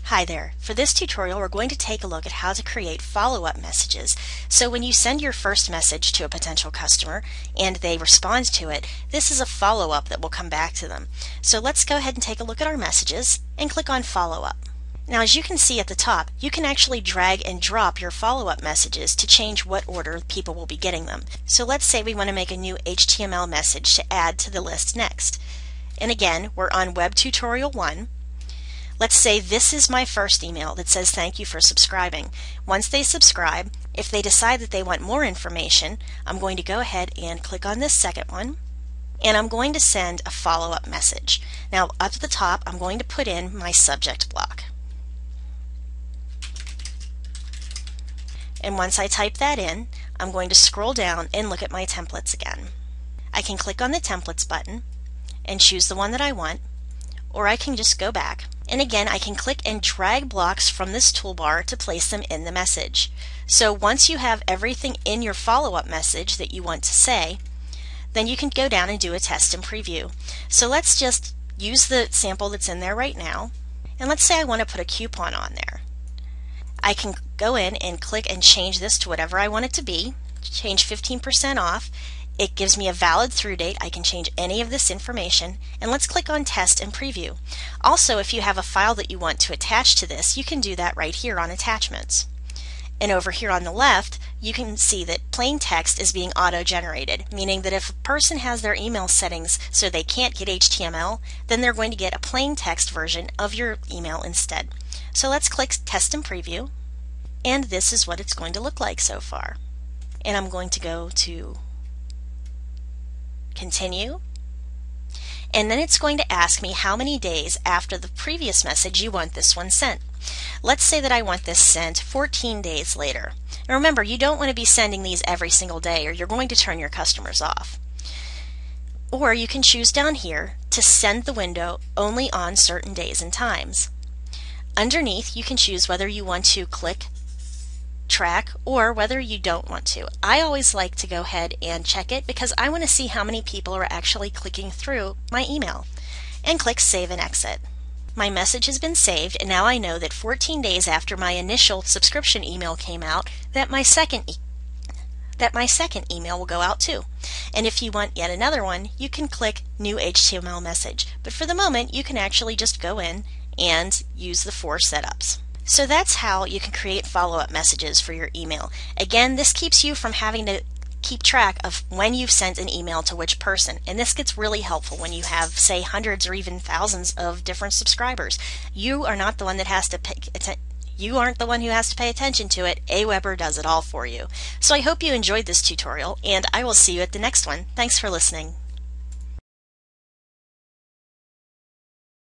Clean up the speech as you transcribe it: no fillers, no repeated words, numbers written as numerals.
Hi there. For this tutorial, we're going to take a look at how to create follow-up messages. So when you send your first message to a potential customer and they respond to it, this is a follow-up that will come back to them. So let's go ahead and take a look at our messages and click on follow-up. Now, as you can see at the top, you can actually drag and drop your follow-up messages to change what order people will be getting them. So let's say we want to make a new HTML message to add to the list next. And again, we're on Web Tutorial 1. Let's say this is my first email that says thank you for subscribing. Once they subscribe, if they decide that they want more information, I'm going to go ahead and click on this second one, and I'm going to send a follow-up message. Now up at the top, I'm going to put in my subject block. And once I type that in, I'm going to scroll down and look at my templates again. I can click on the templates button and choose the one that I want, or I can just go back. And again, I can click and drag blocks from this toolbar to place them in the message. So once you have everything in your follow-up message that you want to say, then you can go down and do a test and preview. So let's just use the sample that's in there right now. And let's say I want to put a coupon on there. I can go in and click and change this to whatever I want it to be, change 15% off. It gives me a valid through date. I can change any of this information, and let's click on Test and Preview. Also, if you have a file that you want to attach to this, you can do that right here on Attachments. And over here on the left, you can see that plain text is being auto-generated, meaning that if a person has their email settings so they can't get HTML, then they're going to get a plain text version of your email instead. So let's click Test and Preview, and this is what it's going to look like so far. And I'm going to go to Continue, and then it's going to ask me how many days after the previous message you want this one sent. Let's say that I want this sent 14 days later. And remember, you don't want to be sending these every single day or you're going to turn your customers off. Or you can choose down here to send the window only on certain days and times. Underneath, you can choose whether you want to click track or whether you don't want to. I always like to go ahead and check it because I want to see how many people are actually clicking through my email. And click Save and Exit. My message has been saved, and now I know that 14 days after my initial subscription email came out that my second email will go out too. And if you want yet another one, you can click New HTML Message. But for the moment, you can actually just go in and use the 4 setups. So that's how you can create follow-up messages for your email. Again, this keeps you from having to keep track of when you've sent an email to which person. And this gets really helpful when you have, say, hundreds or even thousands of different subscribers. You are not the one that has to you aren't the one who has to pay attention to it. Aweber does it all for you. So I hope you enjoyed this tutorial, and I will see you at the next one. Thanks for listening.